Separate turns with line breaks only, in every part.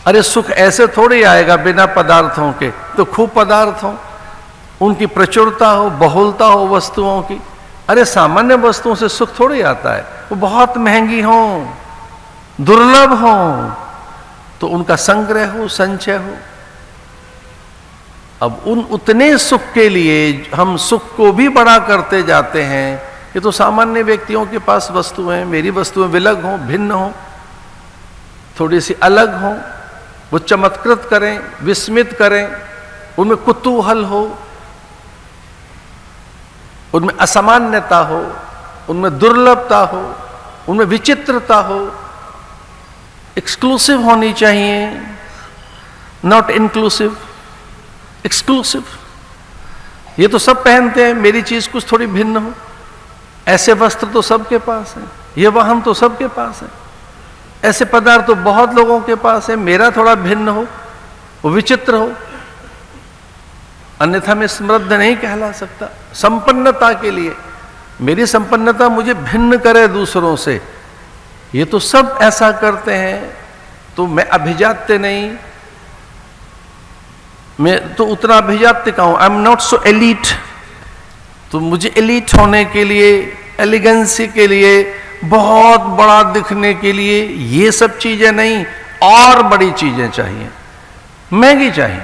अरे सुख ऐसे थोड़ी आएगा बिना पदार्थों के, तो खूब पदार्थ हो, उनकी प्रचुरता हो, बहुलता हो वस्तुओं की। अरे सामान्य वस्तुओं से सुख थोड़ी आता है, वो बहुत महंगी हो, दुर्लभ हो, तो उनका संग्रह हो, संचय हो। अब उतने सुख के लिए हम सुख को भी बड़ा करते जाते हैं। ये तो सामान्य व्यक्तियों के पास वस्तुएं, मेरी वस्तुएं विलग हों, भिन्न हों, थोड़ी सी अलग हों, वो चमत्कृत करें, विस्मित करें, उनमें कुतूहल हो, उनमें असामान्यता हो, उनमें दुर्लभता हो, उनमें विचित्रता हो। एक्सक्लूसिव होनी चाहिए, नॉट इंक्लूसिव, एक्सक्लूसिव। ये तो सब पहनते हैं, मेरी चीज कुछ थोड़ी भिन्न हो। ऐसे वस्त्र तो सबके पास है, ये वाहन तो सबके पास है, ऐसे पदार्थ तो बहुत लोगों के पास है, मेरा थोड़ा भिन्न हो, वो विचित्र हो, अन्यथा मैं समृद्ध नहीं कहला सकता। संपन्नता के लिए मेरी संपन्नता मुझे भिन्न करे दूसरों से, ये तो सब ऐसा करते हैं, तो मैं अभिजात्य नहीं, मैं तो उतना अभिजात्य का हूं, I am not so elite. तो मुझे एलीट होने के लिए, एलिगेंसी के लिए, बहुत बड़ा दिखने के लिए ये सब चीजें नहीं, और बड़ी चीजें चाहिए, महंगी चाहिए।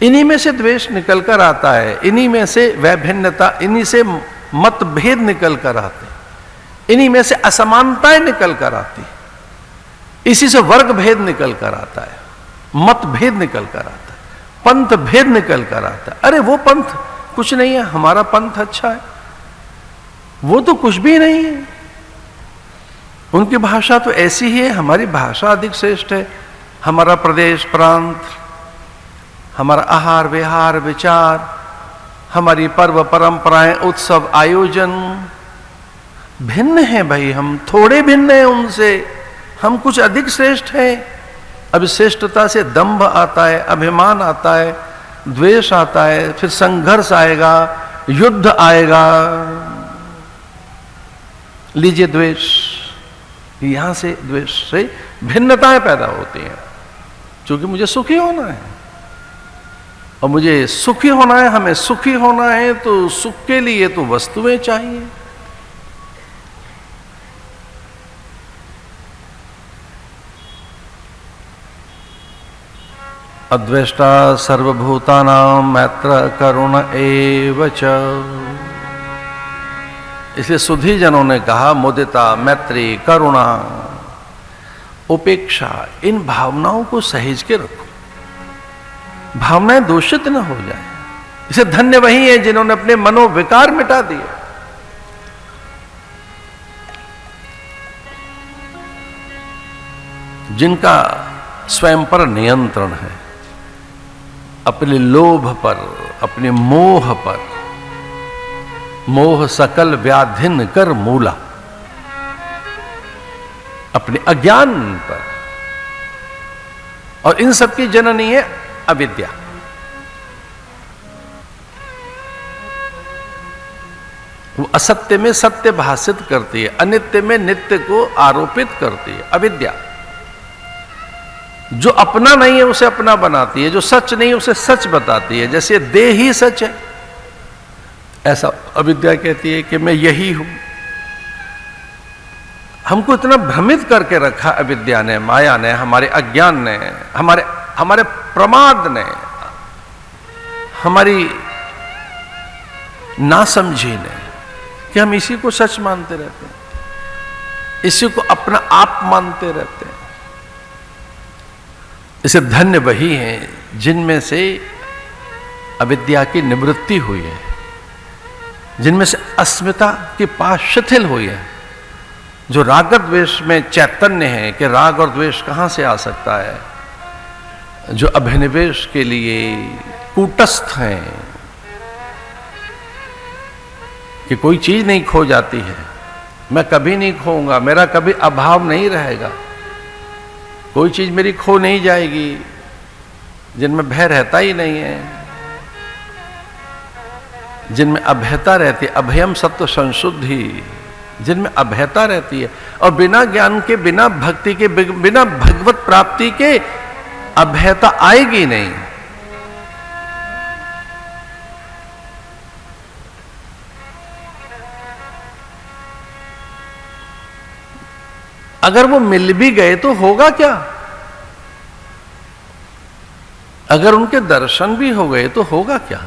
इन्हीं में से द्वेष निकल कर आता है, इन्हीं में से वैभिन्नता, इन्हीं से मतभेद निकल कर आते, इन्हीं में से असमानताएं निकल कर आती, इसी से वर्ग भेद निकल कर आता है, मतभेद निकल कर आता है, पंथ भेद निकल कर आता है। अरे वो पंथ कुछ नहीं है, हमारा पंथ अच्छा है, वो तो कुछ भी नहीं है। उनकी भाषा तो ऐसी ही है, हमारी भाषा अधिक श्रेष्ठ है। हमारा प्रदेश प्रांत, हमारा आहार विहार विचार, हमारी पर्व परंपराएं, उत्सव आयोजन भिन्न है भाई, हम थोड़े भिन्न हैं उनसे, हम कुछ अधिक श्रेष्ठ हैं। अब श्रेष्ठता से दंभ आता है, अभिमान आता है, द्वेष आता है, फिर संघर्ष आएगा, युद्ध आएगा। लीजिए द्वेष, यहां से द्वेष से भिन्नताएं पैदा होती हैं, क्योंकि मुझे सुखी होना है, और मुझे सुखी होना है, हमें सुखी होना है, तो सुख के लिए तो वस्तुएं चाहिए। अद्वेष्टा सर्वभूतानां मैत्र करुण एव च। इसलिए सुधी जनों ने कहा मुदिता, मैत्री, करुणा, उपेक्षा, इन भावनाओं को सहेज के रखो, भावनाएं दूषित न हो जाए। इसे धन्य वही है जिन्होंने अपने मनोविकार मिटा दिए। जिनका स्वयं पर नियंत्रण है, अपने लोभ पर, अपने मोह पर। मोह सकल व्याधिन कर मूला, अपने अज्ञान पर। और इन सब की जननी है अविद्या। वो असत्य में सत्य भाषित करती है, अनित्य में नित्य को आरोपित करती है अविद्या। जो अपना नहीं है उसे अपना बनाती है, जो सच नहीं है उसे सच बताती है। जैसे देह ही सच है, ऐसा अविद्या कहती है कि मैं यही हूं। हमको इतना भ्रमित करके रखा अविद्या ने, माया ने, हमारे अज्ञान ने, हमारे प्रमाद ने, हमारी नासमझी ने, कि हम इसी को सच मानते रहते हैं, इसी को अपना आप मानते रहते हैं। इसे धन्य वही हैं जिनमें से अविद्या की निवृत्ति हुई है, जिनमें से अस्मिता की पास शिथिल हुई है, जो राग द्वेष में चैतन्य है कि राग और द्वेष कहां से आ सकता है, जो अभिनिवेश के लिए कूटस्थ हैं कि कोई चीज नहीं खो जाती है, मैं कभी नहीं खोऊंगा, मेरा कभी अभाव नहीं रहेगा, कोई चीज मेरी खो नहीं जाएगी, जिनमें भय रहता ही नहीं है, जिनमें अभयता रहती है, अभयम सत्व संशुद्धि, जिनमें अभयता रहती है। और बिना ज्ञान के, बिना भक्ति के, बिना भगवत प्राप्ति के अभयता आएगी नहीं। अगर वो मिल भी गए तो होगा क्या? अगर उनके दर्शन भी हो गए तो होगा क्या?